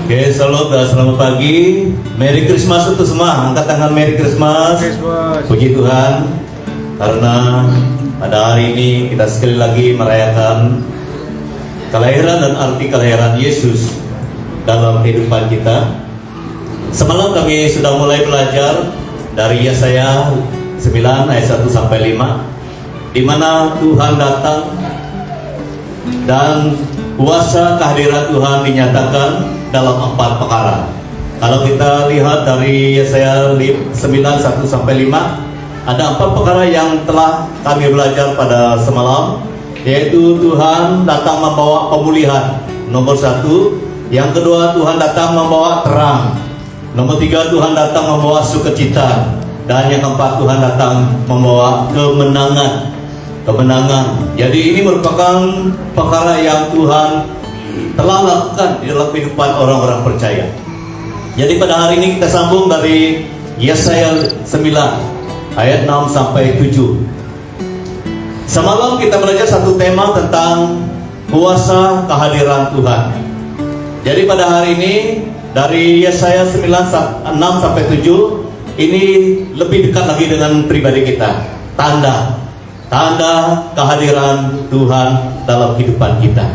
Oke, selamat pagi. Merry Christmas untuk semua. Angkat tangan, Merry Christmas. Puji Tuhan, karena pada hari ini kita sekali lagi merayakan kelahiran dan arti kelahiran Yesus dalam kehidupan kita. Semalam kami sudah mulai belajar dari Yesaya 9 ayat 1 sampai 5, di mana Tuhan datang dan kuasa kehadiran Tuhan dinyatakan dalam 4 perkara. Kalau kita lihat dari Yesaya 9 1 sampai 5, ada 4 perkara yang telah kami belajar pada semalam, yaitu Tuhan datang membawa pemulihan, nomor 1. Yang kedua, Tuhan datang membawa terang. Nomor 3, Tuhan datang membawa sukacita. Dan yang keempat, Tuhan datang membawa kemenangan. Jadi ini merupakan perkara yang Tuhan telah lakukan di dalam kehidupan orang-orang percaya. Jadi pada hari ini kita sambung dari Yesaya 9 ayat 6 sampai 7. Semalam kita belajar satu tema tentang kuasa kehadiran Tuhan. Jadi pada hari ini dari Yesaya 9 6 sampai 7 ini lebih dekat lagi dengan pribadi kita. Tanda kehadiran Tuhan dalam kehidupan kita.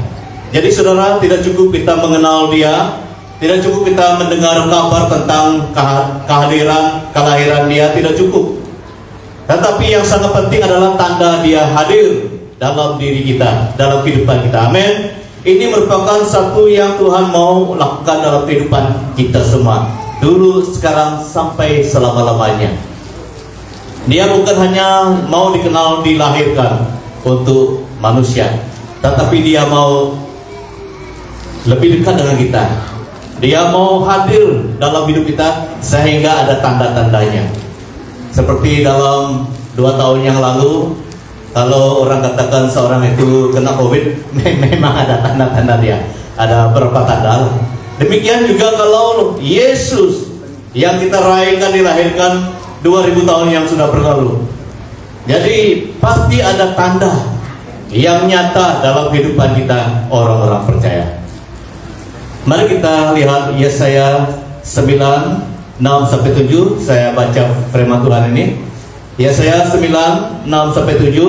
Jadi saudara, tidak cukup kita mengenal Dia, tidak cukup kita mendengar kabar tentang kelahiran Dia, tidak cukup. Tetapi yang sangat penting adalah tanda Dia hadir dalam diri kita, dalam kehidupan kita. Amin. Ini merupakan satu yang Tuhan mau lakukan dalam kehidupan kita semua, dulu, sekarang, sampai selama-lamanya. Dia bukan hanya mau dikenal, dilahirkan untuk manusia, tetapi Dia mau lebih dekat dengan kita. Dia mau hadir dalam hidup kita sehingga ada tanda-tandanya. Seperti dalam 2 tahun yang lalu, kalau orang katakan seorang itu kena COVID, memang ada tanda-tanda dia. Ada beberapa tanda. Demikian juga kalau Yesus yang kita rayakan dilahirkan 2000 tahun yang sudah berlalu. Jadi pasti ada tanda yang nyata dalam kehidupan kita orang-orang percaya. Mari kita lihat Yesaya 9 6 sampai 7. Saya baca firman Tuhan ini. Yesaya 9 6 sampai 7.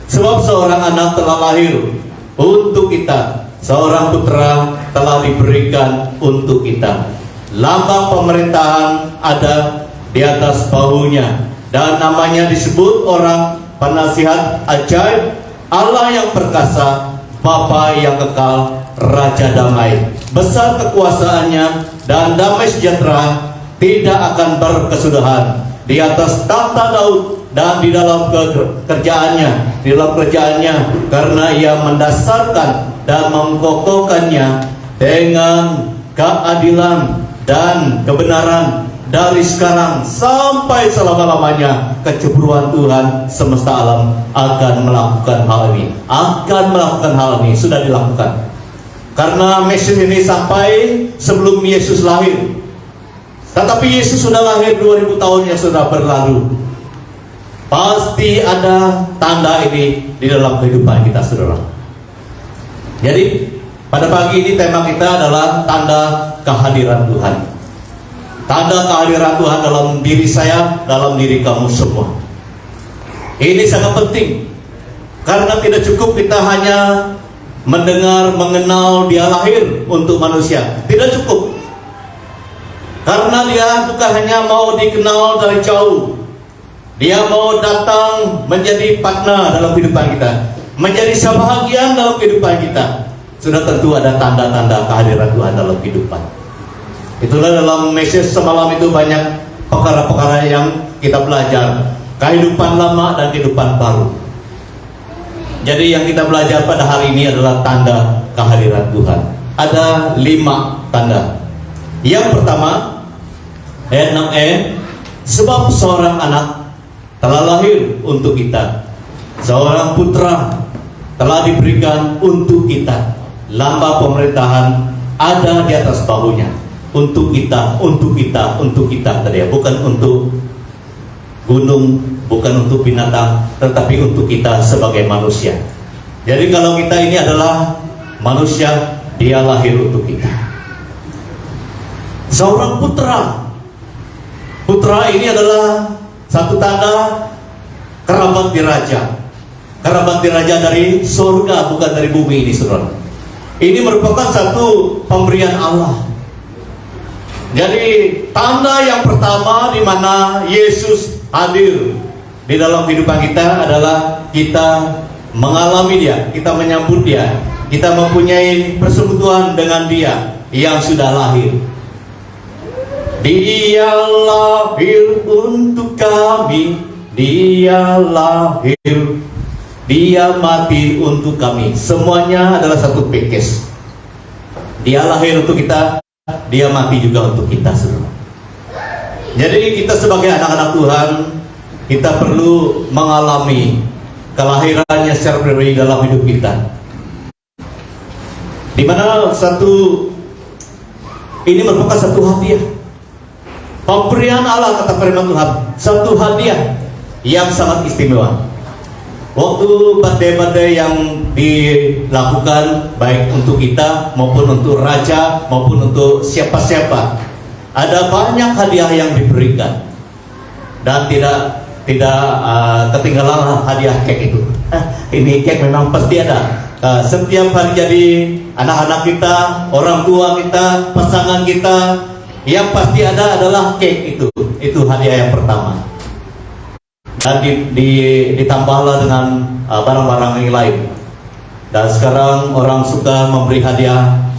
Sebab seorang anak telah lahir untuk kita, seorang putra telah diberikan untuk kita. Lambang pemerintahan ada di atas bahunya, dan namanya disebut orang penasihat ajaib, Allah yang perkasa, Bapa yang kekal, Raja damai. Besar kekuasaannya dan damai sejahtera tidak akan berkesudahan di atas tahta Daud dan di dalam kerjaannya, karena Ia mendasarkan dan mengokohkannya dengan keadilan dan kebenaran dari sekarang sampai selama-lamanya. Kecemburuan Tuhan semesta alam akan melakukan hal ini, sudah dilakukan. Karena Mesias ini sampai sebelum Yesus lahir. Tetapi Yesus sudah lahir 2000 tahun yang sudah berlalu. Pasti ada tanda ini di dalam kehidupan kita, saudara. Jadi pada pagi ini tema kita adalah tanda kehadiran Tuhan. Tanda kehadiran Tuhan dalam diri saya, dalam diri kamu semua. Ini sangat penting, karena tidak cukup kita hanya mendengar, mengenal Dia lahir untuk manusia. Tidak cukup, karena Dia bukan hanya mau dikenal dari jauh. Dia mau datang menjadi partner dalam kehidupan kita, menjadi sebahagian dalam kehidupan kita. Sudah tentu ada tanda-tanda kehadiran Tuhan dalam kehidupan. Itulah dalam Mesias semalam itu banyak perkara-perkara yang kita belajar, kehidupan lama dan kehidupan baru. Jadi yang kita belajar pada hari ini adalah tanda kehadiran Tuhan. Ada 5 tanda. Yang pertama, ayat 6e, sebab seorang anak telah lahir untuk kita, seorang putra telah diberikan untuk kita. Lambang pemerintahan ada di atas bahunya. Untuk kita tadi ya, bukan untuk gunung, bukan untuk binatang, tetapi untuk kita sebagai manusia. Jadi kalau kita ini adalah manusia, Dia lahir untuk kita. seorang putra. Putra ini adalah satu tanda kerabat diraja. Kerabat diraja dari surga, bukan dari bumi ini, saudara. Ini merupakan satu pemberian Allah. Jadi tanda yang pertama di mana Yesus hadir di dalam kehidupan kita adalah kita mengalami Dia, kita menyambut Dia, kita mempunyai persekutuan dengan Dia yang sudah lahir. Dia lahir untuk kami, Dia lahir, Dia mati untuk kami. Semuanya adalah satu package. Dia lahir untuk kita, Dia mati juga untuk kita semua. Jadi kita sebagai anak-anak Tuhan, kita perlu mengalami kelahirannya secara pribadi dalam hidup kita. Di mana ini merupakan satu hadiah. Pemberian Allah, kata firman Tuhan, satu hadiah yang sangat istimewa. Waktu badai-badai yang dilakukan baik untuk kita maupun untuk raja maupun untuk siapa-siapa, ada banyak hadiah yang diberikan dan tidak ketinggalan hadiah kek itu. Ini kek memang pasti ada. Setiap hari jadi anak-anak kita, orang tua kita, pasangan kita, yang pasti ada adalah kek itu. Itu hadiah yang pertama. Dan ditambahlah dengan barang-barang yang lain. Dan sekarang orang suka memberi hadiah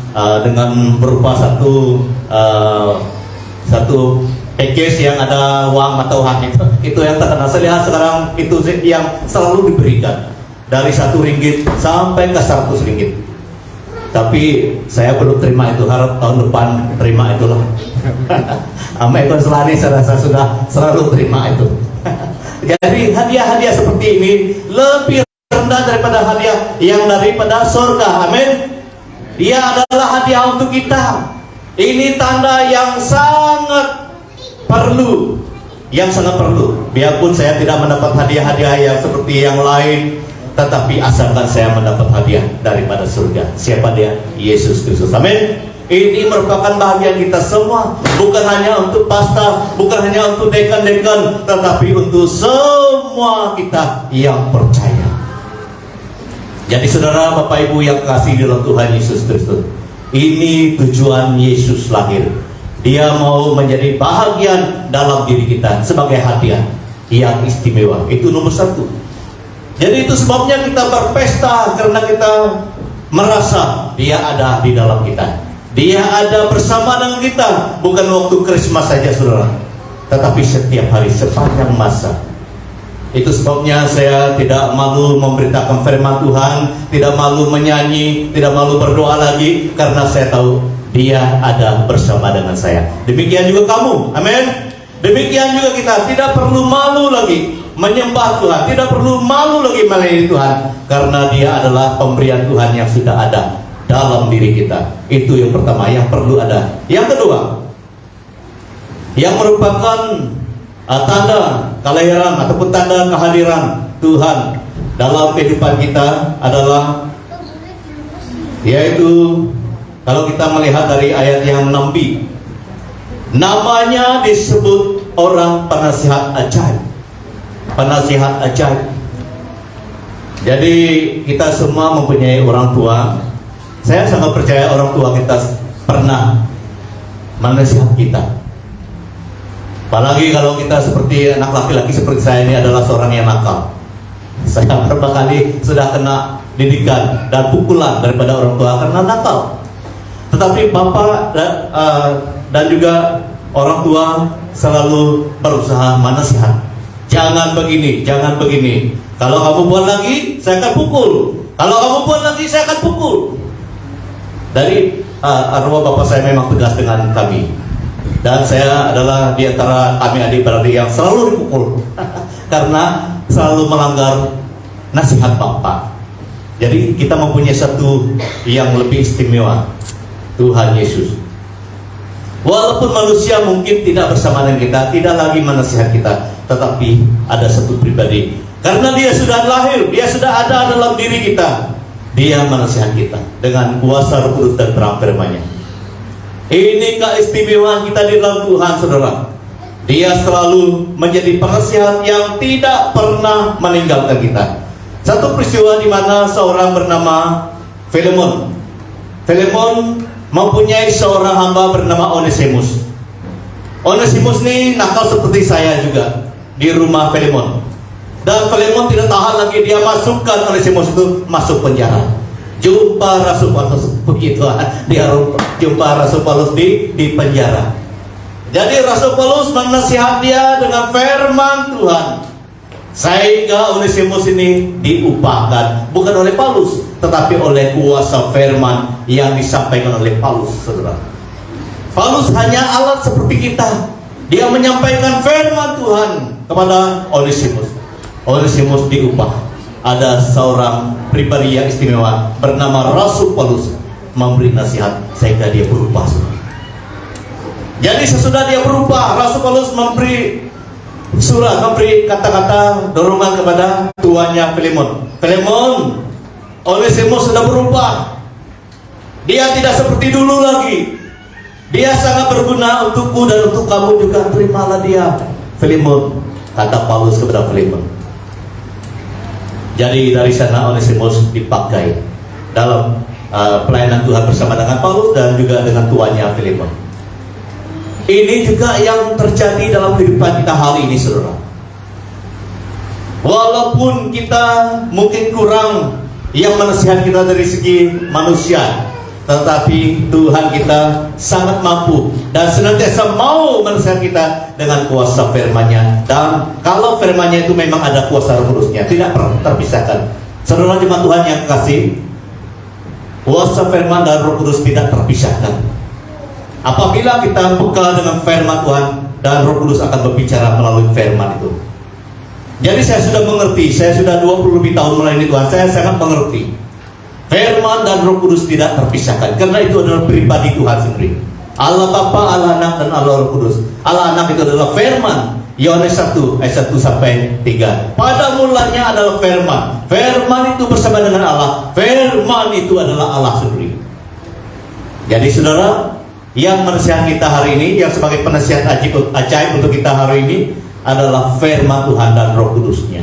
dengan berupa satu package yang ada uang atau hak itu yang terkenal. Saya lihat sekarang itu yang selalu diberikan dari Rp1 sampai ke Rp100. Tapi saya belum terima itu, harap tahun depan terima itulah. Ame ikon selani saya rasa sudah selalu terima itu. Jadi hadiah-hadiah seperti ini lebih rendah daripada hadiah yang daripada surga. Amin. Dia adalah hadiah untuk kita. Ini tanda yang sangat perlu, biarpun saya tidak mendapat hadiah-hadiah yang seperti yang lain, tetapi asalkan saya mendapat hadiah daripada surga. Siapa dia? Yesus Kristus. Amin. Ini merupakan bahagian kita semua, bukan hanya untuk pastor, bukan hanya untuk dekan-dekan, tetapi untuk semua kita yang percaya. Jadi saudara, Bapak Ibu yang kasih dalam Tuhan Yesus Kristus, ini tujuan Yesus lahir. Dia mau menjadi bahagian dalam diri kita sebagai hadiah yang istimewa. Itu nomor satu. Jadi itu sebabnya kita berpesta, karena kita merasa Dia ada di dalam kita. Dia ada bersama dengan kita, bukan waktu Krismas saja saudara, tetapi setiap hari sepanjang masa. Itu sebabnya saya tidak malu memberitakan firman Tuhan, tidak malu menyanyi, tidak malu berdoa lagi, karena saya tahu Dia ada bersama dengan saya. Demikian juga kamu, amin. Demikian juga kita tidak perlu malu lagi menyembah Tuhan, tidak perlu malu lagi melayani Tuhan, karena Dia adalah pemberian Tuhan yang sudah ada dalam diri kita. Itu yang pertama yang perlu ada. Yang kedua, yang merupakan tanda kelahiran ataupun tanda kehadiran Tuhan dalam kehidupan kita adalah, yaitu kalau kita melihat dari ayat yang 6b, namanya disebut orang penasihat ajaib. Penasihat ajaib. Jadi kita semua mempunyai orang tua. Saya sangat percaya orang tua kita pernah menasihat kita. Apalagi kalau kita seperti anak laki-laki seperti saya ini adalah seorang yang nakal. Saya beberapa kali sudah kena didikan dan pukulan daripada orang tua karena nakal. Tetapi bapak dan juga orang tua selalu berusaha menasihat. Jangan begini, jangan begini. Kalau kamu buat lagi, saya akan pukul. Kalau kamu buat lagi, saya akan pukul. Dari arwah bapak saya memang tegas dengan kami. Dan saya adalah di antara kami adik-beradik yang selalu dipukul karena selalu melanggar nasihat bapak. Jadi kita mempunyai satu yang lebih istimewa, Tuhan Yesus. Walaupun manusia mungkin tidak bersama dengan kita, tidak lagi menasihat kita, tetapi ada satu pribadi. Karena Dia sudah lahir, Dia sudah ada dalam diri kita, Dia menasihat kita dengan kuasa Roh Kudus dan terang firman-Nya. Ini keistimewaan kita di dalam Tuhan, saudara. Dia selalu menjadi penasihat yang tidak pernah meninggalkan kita. Satu peristiwa di mana seorang bernama Filemon mempunyai seorang hamba bernama Onesimus. Onesimus ini nakal seperti saya juga di rumah Filemon. Dan Filemon tidak tahan lagi, dia masukkan Onesimus itu masuk penjara. Jumpa Rasul Paulus, begitu dia jumpa Rasul Paulus di penjara. Jadi Rasul Paulus menasihat dia dengan firman Tuhan, sehingga Onesimus ini diupahkan bukan oleh Paulus, tetapi oleh kuasa firman yang disampaikan oleh Paulus, saudara. Paulus hanya alat seperti kita. Dia menyampaikan firman Tuhan kepada Onesimus. Onesimus diupah. Ada seorang pribadi yang istimewa bernama Rasul Paulus memberi nasihat sehingga dia berubah, saudara. Jadi sesudah dia berubah, Rasul Paulus memberi surat, memberi kata-kata dorongan kepada tuannya Filemon. Filemon, Onesimus sudah berubah. Dia tidak seperti dulu lagi. Dia sangat berguna untukku dan untuk kamu juga. Terimalah dia, Filemon, kata Paulus kepada Filemon. Jadi dari sana Onesimus dipakai dalam pelayanan Tuhan bersama dengan Paulus dan juga dengan tuannya Filemon. Ini juga yang terjadi dalam kehidupan kita hari ini, saudara. Walaupun kita mungkin kurang yang menasihat kita dari segi manusia, tetapi Tuhan kita sangat mampu dan senantiasa mau menasihat kita dengan kuasa firman-Nya. Dan kalau firman-Nya itu memang ada kuasa Roh Kudus-Nya, tidak pernah terpisahkan. Saudara jemaat Tuhan yang kasih, kuasa firman dan Roh Kudus tidak terpisahkan. Apabila kita bekal dengan firman Tuhan dan Roh Kudus akan berbicara melalui firman itu. Jadi saya sudah mengerti, saya sudah 20 lebih tahun melayani Tuhan, saya sangat mengerti. Firman dan Roh Kudus tidak terpisahkan, karena itu adalah pribadi Tuhan sendiri. Allah Bapa, Allah Anak, dan Allah Roh Kudus. Allah Anak itu adalah firman. Yohanes 1 ayat 1 sampai 3. Pada mulanya adalah firman. Firman itu bersama dengan Allah. Firman itu adalah Allah sendiri. Jadi saudara, yang menasihat kita hari ini, yang sebagai penasihat ajaib untuk kita hari ini adalah firman Tuhan dan Roh Kudus-Nya.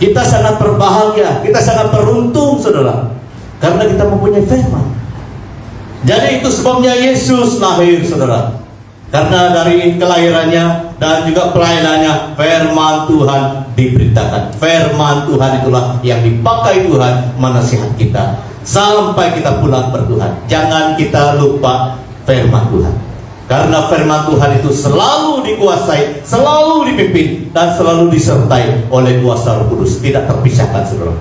Kita sangat berbahagia, kita sangat beruntung, saudara, karena kita mempunyai firman. Jadi itu sebabnya Yesus lahir, saudara. Karena dari kelahirannya dan juga pelayanannya, firman Tuhan diberitakan. Firman Tuhan itulah yang dipakai Tuhan menasihat kita sampai kita pulang bertuhan. Jangan kita lupa firman Tuhan, karena firman Tuhan itu selalu dikuasai, selalu dipimpin, dan selalu disertai oleh kuasa Roh Kudus, tidak terpisahkan, saudara.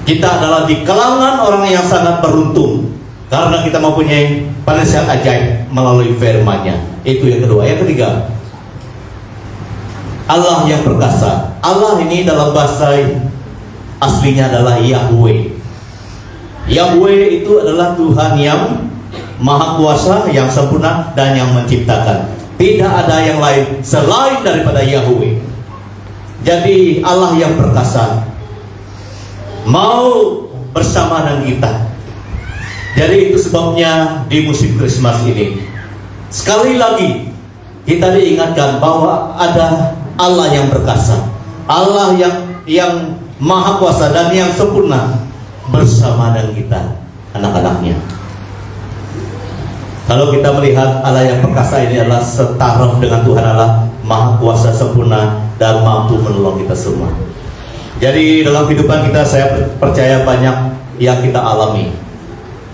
Kita adalah di kalangan orang yang sangat beruntung karena kita mempunyai penasihat ajaib melalui firman-Nya. Itu yang kedua. Yang ketiga, Allah yang perkasa. Allah ini dalam bahasa aslinya adalah Yahweh. Yahweh itu adalah Tuhan yang Maha Kuasa, yang sempurna, dan yang menciptakan. Tidak ada yang lain selain daripada Yahweh. Jadi Allah yang perkasa mau bersama dengan kita. Jadi itu sebabnya di musim Krismas ini, sekali lagi kita diingatkan bahwa ada Allah yang perkasa, Allah yang Maha Kuasa dan yang sempurna bersama dengan kita, anak-anaknya. Kalau kita melihat Allah yang perkasa ini adalah setaraf dengan Tuhan Allah Maha Kuasa, sempurna, dan mampu menolong kita semua. Jadi dalam kehidupan kita, saya percaya banyak yang kita alami.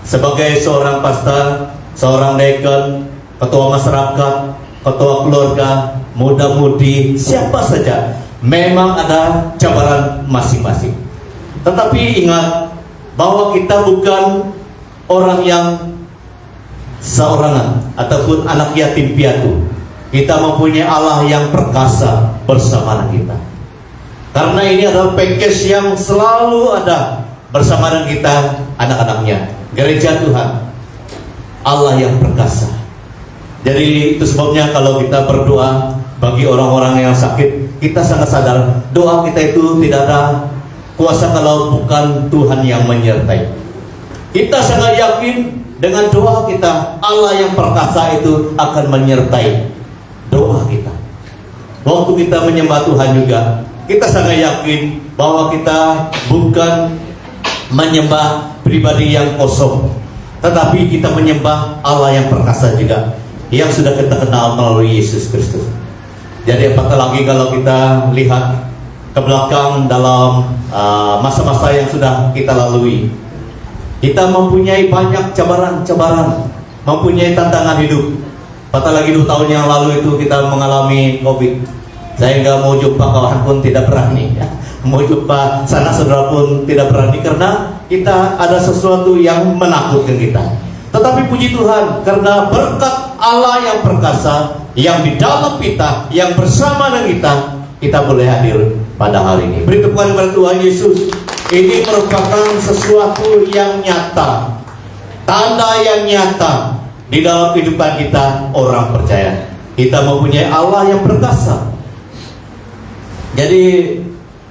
Sebagai seorang pastor, seorang deacon, ketua masyarakat, ketua keluarga, muda-mudi, siapa saja, memang ada cabaran masing-masing. Tetapi ingat bahwa kita bukan orang yang seorangan ataupun anak yatim piatu. Kita mempunyai Allah yang perkasa bersama dengan kita. Karena ini adalah package yang selalu ada bersama dengan kita, anak-anaknya, gereja Tuhan, Allah yang perkasa. Jadi itu sebabnya kalau kita berdoa bagi orang-orang yang sakit, kita sangat sadar doa kita itu tidak ada kuasa kalau bukan Tuhan yang menyertai. Kita sangat yakin dengan doa kita, Allah yang perkasa itu akan menyertai doa kita. Waktu kita menyembah Tuhan juga, kita sangat yakin bahwa kita bukan menyembah pribadi yang kosong, tetapi kita menyembah Allah yang perkasa juga, yang sudah kita kenal melalui Yesus Kristus. Jadi apatah lagi kalau kita lihat ke belakang dalam masa-masa yang sudah kita lalui. Kita mempunyai banyak cabaran-cabaran, mempunyai tantangan hidup. Apatah lagi 2 tahun yang lalu itu kita mengalami COVID. Saya nggak mau jumpa kawan pun tidak berani, ya. Mau jumpa sana saudara pun tidak berani, karena kita ada sesuatu yang menakutkan kita. Tetapi puji Tuhan, karena berkat Allah yang perkasa, yang di dalam kita, yang bersama dengan kita boleh hadir pada hari ini. Beri tepuk kepada Tuhan Yesus. Ini merupakan sesuatu yang nyata, tanda yang nyata di dalam kehidupan kita orang percaya. Kita mempunyai Allah yang perkasa. Jadi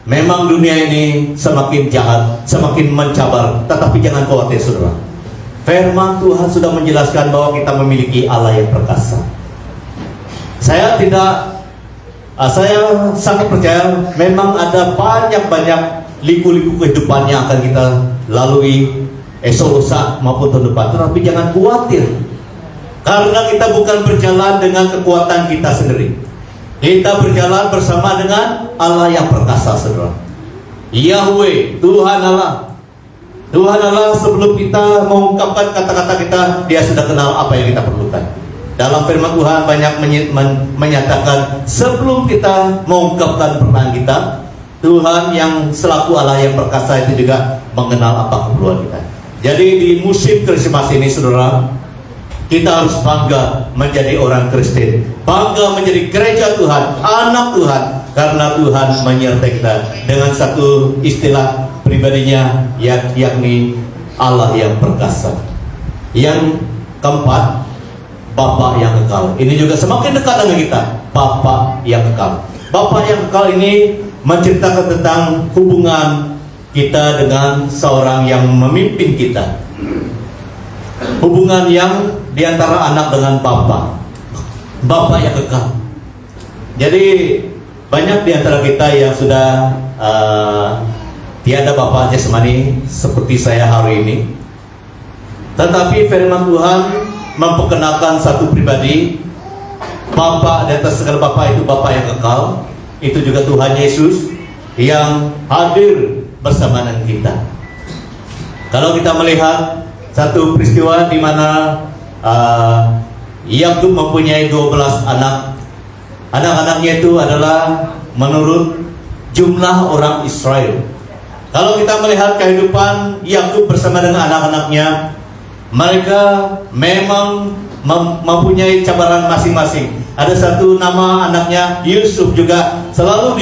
memang dunia ini semakin jahat, semakin mencabar, tetapi jangan khawatir saudara. Firman Tuhan sudah menjelaskan bahwa kita memiliki Allah yang perkasa. Saya sangat percaya memang ada banyak liku-liku kehidupan yang akan kita lalui esok lusa maupun tahun depan. Tetapi jangan khawatir, karena kita bukan berjalan dengan kekuatan kita sendiri. Kita berjalan bersama dengan Allah yang perkasa, saudara. Yahweh, Tuhan Allah. Tuhan Allah sebelum kita mengungkapkan kata-kata kita, Dia sudah kenal apa yang kita perlukan. Dalam firman Tuhan banyak menyatakan sebelum kita mengungkapkan pertanyaan kita, Tuhan yang selaku Allah yang perkasa itu juga mengenal apa keperluan kita. Jadi di musim Krismas ini saudara, kita harus bangga menjadi orang Kristen, bangga menjadi gereja Tuhan, anak Tuhan, karena Tuhan menyertai kita dengan satu istilah pribadinya, yakni Allah yang perkasa. Yang keempat, Bapa yang kekal. Ini juga semakin dekat dengan kita, Bapa yang kekal. Bapa yang kekal ini menceritakan tentang hubungan kita dengan seorang yang memimpin kita, hubungan yang diantara anak dengan Bapa yang kekal. Jadi banyak diantara kita yang sudah tiada Bapa jasmani seperti saya hari ini, tetapi firman Tuhan memperkenalkan satu pribadi, Bapa di atas segala Bapa, itu Bapa yang kekal. Itu juga Tuhan Yesus yang hadir bersama dengan kita. Kalau kita melihat satu peristiwa di mana Yakub mempunyai 12 anak. Anak-anaknya itu adalah menurut jumlah orang Israel. Kalau kita melihat kehidupan Yakub bersama dengan anak-anaknya, mereka memang mempunyai cabaran masing-masing. Ada satu nama anaknya Yusuf juga selalu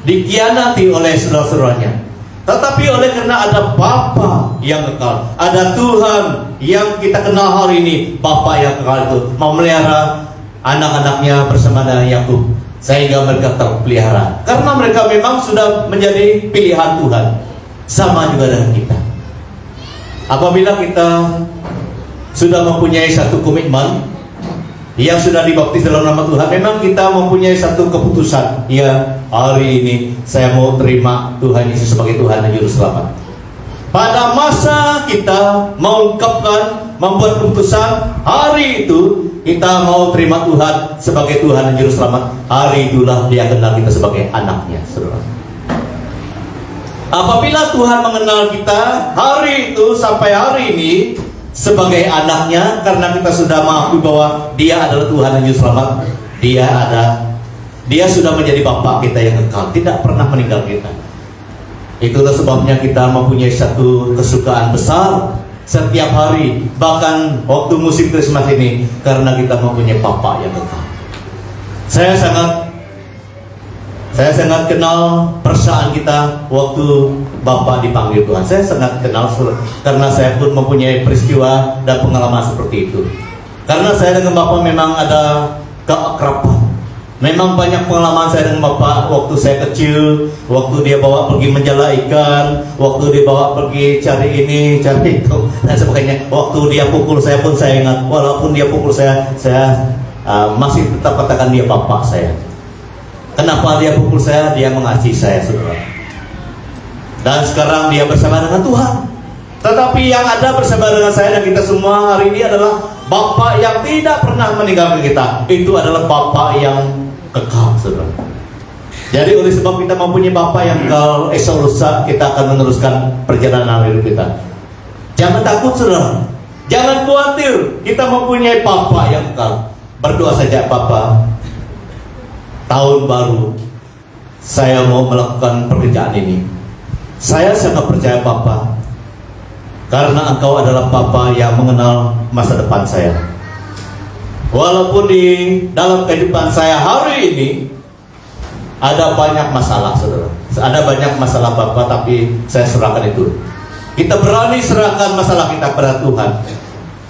dikhianati oleh saudara-saudaranya. Tetapi oleh karena ada Bapa yang kekal, ada Tuhan yang kita kenal hari ini, Bapa yang kekal itu mau melihara anak-anaknya bersama dengan Yakub sehingga mereka terpelihara. Karena mereka memang sudah menjadi pilihan Tuhan, sama juga dengan kita. Apabila kita sudah mempunyai satu komitmen yang sudah dibaptis dalam nama Tuhan, memang kita mempunyai satu keputusan, ya hari ini saya mau terima Tuhan Yesus sebagai Tuhan dan Juru Selamat. Pada masa kita mengungkapkan, membuat keputusan, hari itu kita mau terima Tuhan sebagai Tuhan dan Juru Selamat, hari itulah Dia kenal kita sebagai anaknya, saudara. Apabila Tuhan mengenal kita hari itu sampai hari ini sebagai anaknya, karena kita sudah mengakui bahwa Dia adalah Tuhan dan Juru Selamat, Dia sudah menjadi Bapa kita yang kekal, tidak pernah meninggal kita. Itulah sebabnya kita mempunyai satu kesukaan besar setiap hari, bahkan waktu musim Krismas ini, karena kita mempunyai Bapa yang kekal. Saya sangat kenal perasaan kita waktu Bapa dipanggil Tuhan. Saya sangat kenal karena saya pun mempunyai peristiwa dan pengalaman seperti itu. Karena saya dengan Bapa memang ada keakraban. Memang banyak pengalaman saya dengan Bapak waktu saya kecil, waktu dia bawa pergi menjala ikan, waktu dia bawa pergi cari ini, cari itu, dan sebagainya. Waktu dia pukul saya pun saya ingat, walaupun dia pukul saya masih tetap katakan dia Bapak saya. Kenapa dia pukul saya? Dia mengasihi saya, saudara. Dan sekarang dia bersama dengan Tuhan. Tetapi yang ada bersama dengan saya dan kita semua hari ini adalah Bapak yang tidak pernah meninggalkan kita. Itu adalah Bapak yang kekal, saudara. Jadi oleh sebab kita mempunyai Bapak yang kekal, esok lusa kita akan meneruskan perjalanan hidup kita. Jangan takut, saudara. Jangan khawatir. Kita mempunyai Bapak yang kekal. Berdoa saja, Bapak. Tahun baru saya mau melakukan pekerjaan ini. Saya sangat percaya Bapak, karena Engkau adalah Bapa yang mengenal masa depan saya. Walaupun di dalam kehidupan saya hari ini ada banyak masalah, saudara. Ada banyak masalah Bapak, tapi saya serahkan itu. Kita berani serahkan masalah kita kepada Tuhan.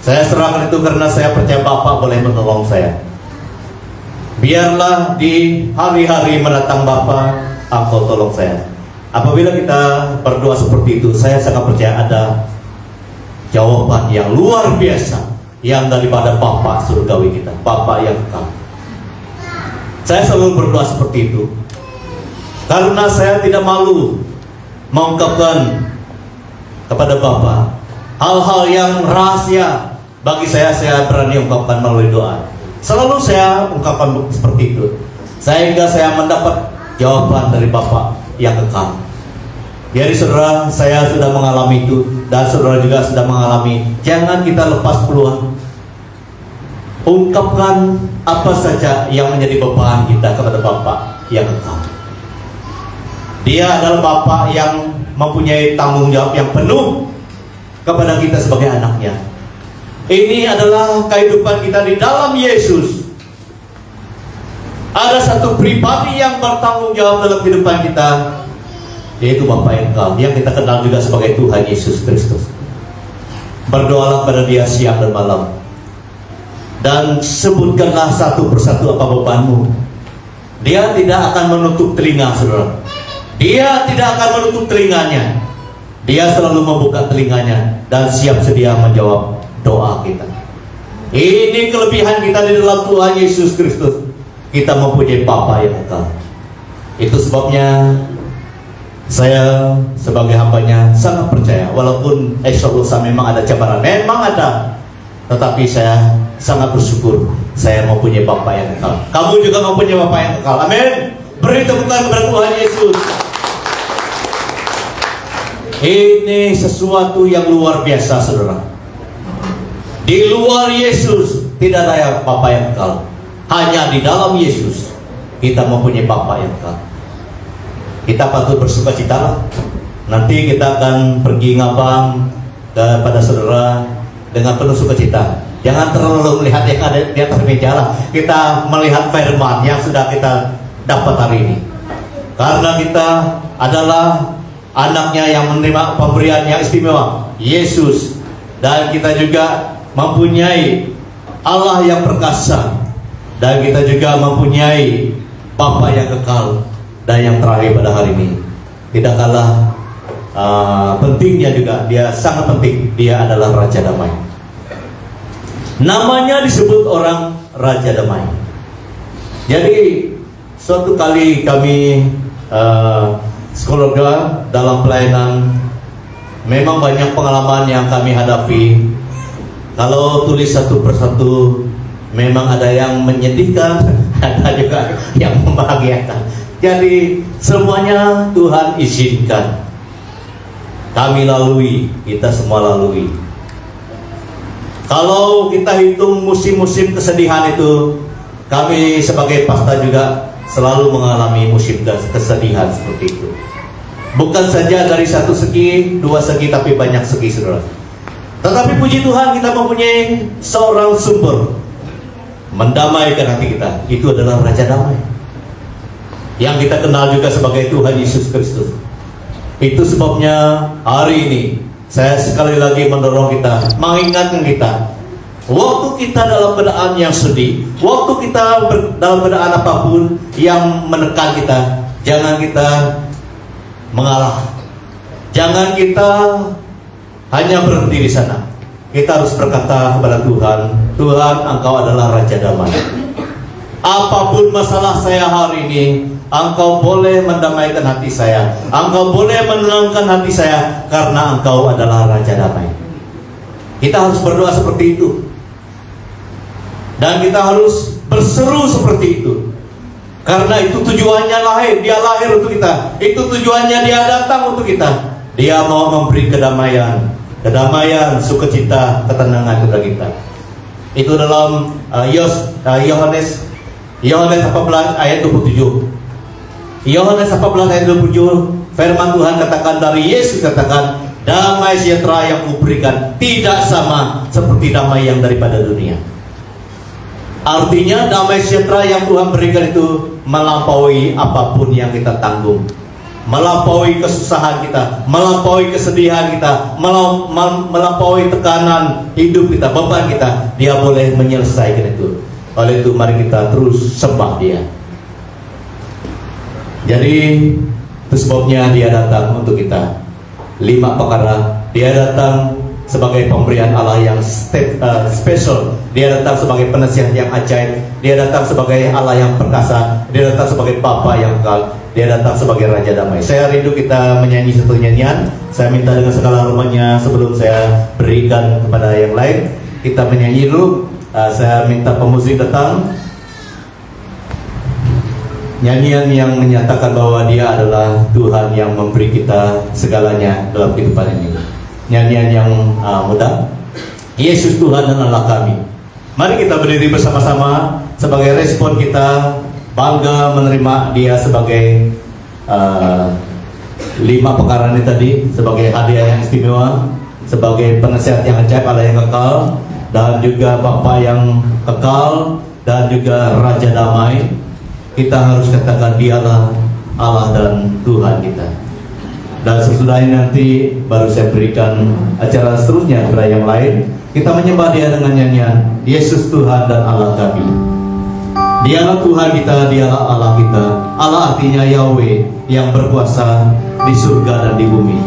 Saya serahkan itu karena saya percaya Bapak boleh menolong saya. Biarlah di hari-hari mendatang Bapak, Engkau tolong saya. Apabila kita berdoa seperti itu, saya sangat percaya ada jawaban yang luar biasa yang daripada Bapa surgawi kita, Bapa yang kekal. Saya selalu berdoa seperti itu karena saya tidak malu mengungkapkan kepada Bapa hal-hal yang rahasia. Bagi saya berani ungkapkan melalui doa. Selalu saya ungkapkan seperti itu sehingga saya mendapat jawaban dari Bapa yang kekal. Jadi saudara, saya sudah mengalami itu dan saudara juga sudah mengalami. Jangan kita lepas peluang. Ungkapkan apa saja yang menjadi beban kita kepada Bapa yang kekal. Dia adalah Bapa yang mempunyai tanggung jawab yang penuh kepada kita sebagai anaknya. Ini adalah kehidupan kita di dalam Yesus. Ada satu pribadi yang bertanggung jawab dalam kehidupan kita, yaitu Bapa yang kekal, yang kita kenal juga sebagai Tuhan Yesus Kristus. Berdoalah pada Dia siang dan malam, dan sebutkanlah satu persatu apa bebanmu. Dia tidak akan menutup telinga, saudara. Dia tidak akan menutup telinganya. Dia selalu membuka telinganya dan siap sedia menjawab doa kita. Ini kelebihan kita di dalam Tuhan Yesus Kristus. Kita mempunyai Bapa yang kekal. Itu sebabnya saya sebagai hambanya sangat percaya, walaupun esok lusa memang ada cabaran, memang ada, tetapi saya sangat bersyukur saya mempunyai Bapa yang kekal. Kamu juga mempunyai Bapa yang kekal. Amin. Beri tepukan kepada Tuhan Yesus. Ini sesuatu yang luar biasa, saudara. Di luar Yesus tidak ada Bapa yang kekal. Hanya di dalam Yesus kita mempunyai Bapa yang kekal. Kita patut bersuka cita. Nanti kita akan pergi ngabang kepada saudara dengan penuh sukacita. Jangan terlalu melihat yang ada di atas meja lah. Kita melihat firman yang sudah kita dapat hari ini. Karena kita adalah anaknya yang menerima pemberian yang istimewa, Yesus. Dan kita juga mempunyai Allah yang perkasa. Dan kita juga mempunyai Bapa yang kekal. Dan yang terakhir pada hari ini, tidak kalah pentingnya juga, dia sangat penting, dia adalah Raja Damai. Namanya disebut orang Raja Damai. Jadi suatu kali kami sekeluarga dalam pelayanan, memang banyak pengalaman yang kami hadapi. Kalau tulis satu persatu, memang ada yang menyedihkan, ada juga yang membahagiakan. Jadi semuanya Tuhan izinkan kami lalui, kita semua lalui. Kalau kita hitung musim-musim kesedihan itu, kami sebagai pastor juga selalu mengalami musim kesedihan seperti itu. Bukan saja dari satu segi, dua segi, tapi banyak segi, saudara. Tetapi puji Tuhan kita mempunyai seorang sumber mendamaikan hati kita. Itu adalah Raja Damai, yang kita kenal juga sebagai Tuhan Yesus Kristus. Itu sebabnya hari ini saya sekali lagi mendorong kita, mengingatkan kita Waktu kita dalam keadaan yang sedih, waktu kita dalam keadaan apapun yang menekan kita, jangan kita mengalah. Jangan kita hanya berhenti di sana. Kita harus berkata kepada Tuhan, Tuhan, Engkau adalah Raja Damai. Apapun masalah saya hari ini, Engkau boleh mendamaikan hati saya, Engkau boleh menenangkan hati saya, karena Engkau adalah Raja Damai. Kita harus berdoa seperti itu, dan kita harus berseru seperti itu, karena itu tujuannya lahir. Dia lahir untuk kita. Itu tujuannya dia datang untuk kita. Dia mau memberi kedamaian, sukacita, ketenangan kepada kita. Itu dalam Yohanes 14 ayat 27. Yohanes 14 ayat 27, firman Tuhan katakan, dari Yesus katakan, damai sejahtera yang kuberikan tidak sama seperti damai yang daripada dunia. Artinya damai sejahtera yang Tuhan berikan itu melampaui apapun yang kita tanggung, melampaui kesusahan kita, melampaui kesedihan kita, melampaui tekanan hidup kita, beban kita. Dia boleh menyelesaikan itu. Oleh itu mari kita terus sembah Dia. Jadi itu sebabnya Dia datang untuk kita. 5 perkara. Dia datang sebagai pemberian Allah yang spesial. Dia datang sebagai penasihat yang ajaib. Dia datang sebagai Allah yang perkasa. Dia datang sebagai Bapa yang kekal. Dia datang sebagai Raja Damai. Saya rindu kita menyanyi satu nyanyian. Saya minta dengan segala hormatnya, sebelum saya berikan kepada yang lain, kita menyanyi dulu. Saya minta pemusik datang. Nyanyian yang menyatakan bahwa Dia adalah Tuhan yang memberi kita segalanya dalam kehidupan ini. Nyanyian yang mudah. Yesus Tuhan dan Allah kami. Mari kita berdiri bersama-sama sebagai respon kita bangga menerima Dia sebagai 5 perkara ini tadi, sebagai hadiah yang istimewa, sebagai penasihat yang ajaib, Allah yang kekal, dan juga Bapa yang kekal, dan juga Raja Damai. Kita harus katakan Dialah Allah dan Tuhan kita. Dan sesudah ini nanti baru saya berikan acara seterusnya kepada yang lain. Kita menyembah Dia dengan nyanyian Yesus Tuhan dan Allah kami. Dialah Tuhan kita, Dialah Allah kita. Allah artinya Yahweh yang berkuasa di surga dan di bumi.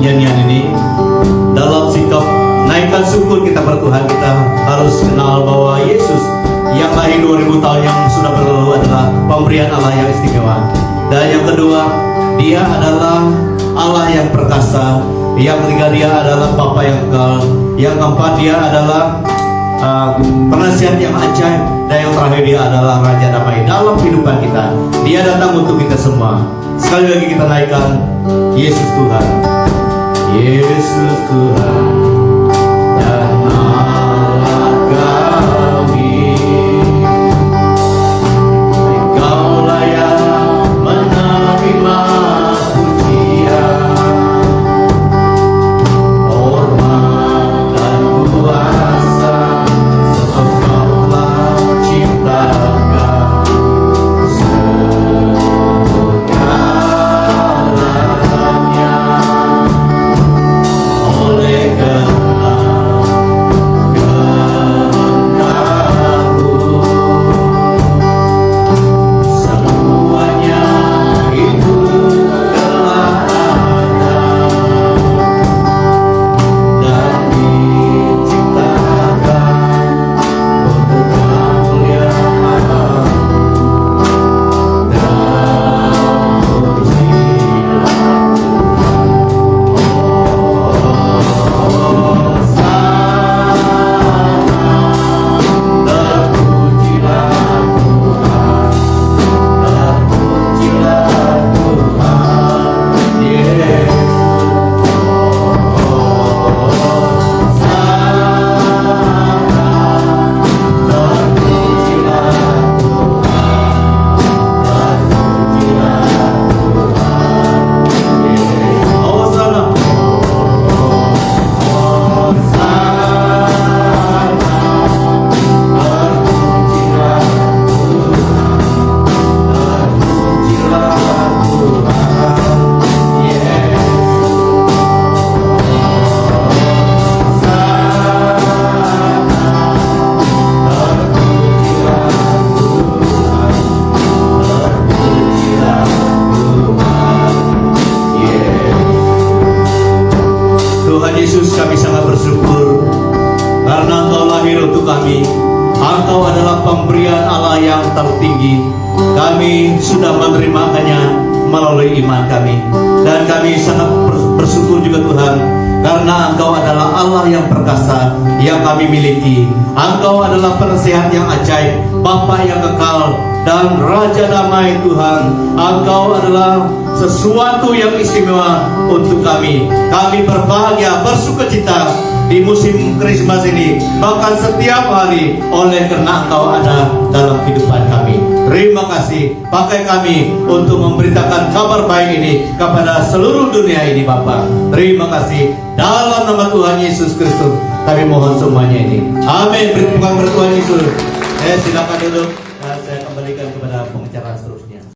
Nyanyian ini dalam sikap naikkan syukur kita pada Tuhan, kita harus kenal bahwa Yesus yang lahir 2000 tahun yang sudah berlalu adalah pemberian Allah yang istimewa. Dan yang kedua, Dia adalah Allah yang perkasa. Yang ketiga, Dia adalah Bapa yang kekal. Yang keempat, Dia adalah penasihat yang ajaib, dan yang terakhir dia adalah Raja Damai dalam kehidupan kita. Dia datang untuk kita semua. Sekali lagi kita naikkan Yesus Tuhan, Yesus Tuhan dan Allah kami. Engkau layak menerima pujian, hormat dan kuasa, sebab Kaulah ciptakan segalanya. Oleh karena kehendak-Mu, semuanya itu telah ada dan diciptakan untuk kemuliaan dan Tuhan Yesus, kami sangat bersyukur karena Engkau lahir untuk kami. Engkau adalah pemberian Allah yang tertinggi. Kami sudah menerimanya melalui iman kami, dan kami sangat bersyukur juga Tuhan karena Engkau adalah Allah yang perkasa yang kami miliki. Engkau adalah penasihat yang ajaib, Bapa yang kekal, dan Raja Damai Tuhan. Engkau adalah sesuatu yang istimewa untuk kami. Kami berbahagia, bersukacita di musim Krismas ini, bahkan setiap hari, oleh karena Engkau ada dalam kehidupan kami. Terima kasih, pakai kami untuk memberitakan kabar baik ini kepada seluruh dunia ini, Bapa. Terima kasih, dalam nama Tuhan Yesus Kristus kami mohon semuanya ini. Amin. Beri tepuk tangan Tuhan Yesus. Silakan duduk.